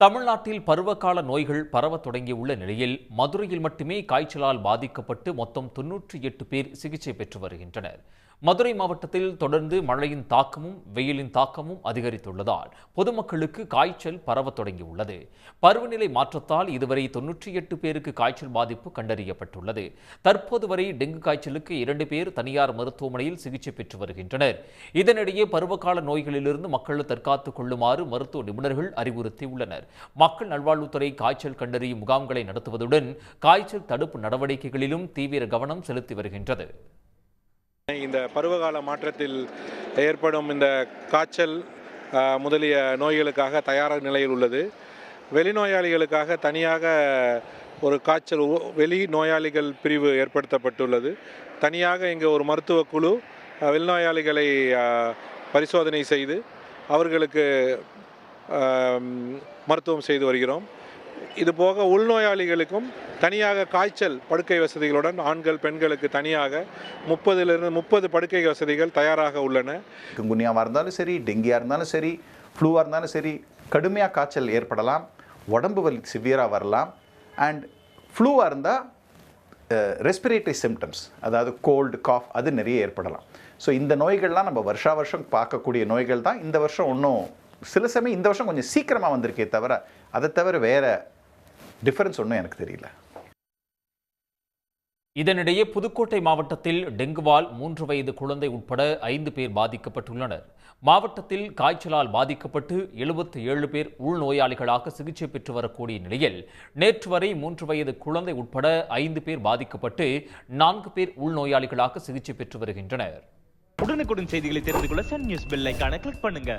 தமிழ்நாட்டில் பருவகால நோய்கள் பரவத் தொடங்கியுள்ள நிலையில் மதுரையில் மட்டுமே காய்ச்சலால் பாதிக்கப்பட்டு மொத்தம் 98 பேர் சிகிச்சை பெற்று வருகின்றனர். மதுரை மாவட்டத்தில் தொடர்ந்து மழையின் தாக்கமும் வெயிலின் தாக்கமும் அதிகரித்துள்ளதால் பொதுமக்களுக்கு காய்ச்சல் பரவத் தொடங்கியுள்ளது. பருவநிலை மாற்றத்தால் இதுவரை 98 பேருக்கு காய்ச்சல் பாதிப்பு கண்டறியப்பட்டுள்ளது. தற்போது வரை டெங்கு காய்ச்சலுக்கு 2 பேர் தனியார் மருத்துவமனையில் சிகிச்சை பெற்று வருகின்றனர். இதனிடையே பருவகால நோய்களிலிருந்து மக்கள் தற்காத்துக் கொள்ளுமாறு மருத்துவ நிபுணர்கள் அறிவுறுத்தியுள்ளனர். மக்கள் நல்வாழ்வுத்துறை காய்ச்சல் கண்டறியும் முகாம்களை நடத்துவதுடன் காய்ச்சல் தடுப்பு நடவடிக்கைகளிலும் தீவிர கவனம் செலுத்தி வருகின்றது. இந்த பருவகால மாற்றத்தில் ஏற்படும் இந்த காய்ச்சல் முதலிய நோய்களுக்காக தயாராக நிலையில் உள்ளது. வெளிநோயாளிகளுக்காக தனியாக ஒரு காய்ச்சல் வெளி நோயாளிகள் பிரிவு ஏற்படுத்தப்பட்டுள்ளது. தனியாக இங்கே ஒரு மருத்துவ குழு வெளிநோயாளிகளை பரிசோதனை செய்து அவர்களுக்கு மருத்துவம் செய்து வருகிறோம். இதுபோக உள்நோயாளிகளுக்கும் தனியாக காய்ச்சல் படுக்கை வசதிகளுடன் ஆண்கள் பெண்களுக்கு தனியாக 30 படுக்கை வசதிகள் தயாராக உள்ளன. குங்குனியாவாக இருந்தாலும் சரி, டெங்கியாக இருந்தாலும் சரி, ஃப்ளூவாக இருந்தாலும் சரி, கடுமையாக காய்ச்சல் ஏற்படலாம், உடம்பு வலி சிவியராக வரலாம். அண்ட் ஃப்ளூவாக இருந்தால் ரெஸ்பிரேட்டரி சிம்டம்ஸ், அதாவது கோல்டு காஃப், அது நிறைய ஏற்படலாம். ஸோ இந்த நோய்கள்லாம் நம்ம வருஷம் பார்க்கக்கூடிய நோய்கள் தான். இந்த வருஷம் ஒன்றும் சில சமயம் இந்த வருஷம் கொஞ்சம் சீக்கிரமாக வந்திருக்கே தவிர அதை தவிர வேறு டிஃபரன்ஸ் ஒன்றும் எனக்கு தெரியல. இதனிடையே புதுக்கோட்டை மாவட்டத்தில் டெங்குவால் 3 வயது குழந்தை உட்பட 5 பேர் பாதிக்கப்பட்டுள்ளனர். மாவட்டத்தில் காய்ச்சலால் பாதிக்கப்பட்டு 77 பேர் உள்நோயாளிகளாக சிகிச்சை பெற்று வரக்கூடிய நிலையில் நேற்று வரை 3 வயது குழந்தை உட்பட 5 பேர் பாதிக்கப்பட்டு 4 பேர் உள்நோயாளிகளாக சிகிச்சை பெற்று வருகின்றனர். உடனுக்குடன் செய்திகளை தெரிந்து கொள்ள சன் நியூஸ் பெல் ஐகானை கிளிக் பண்ணுங்க.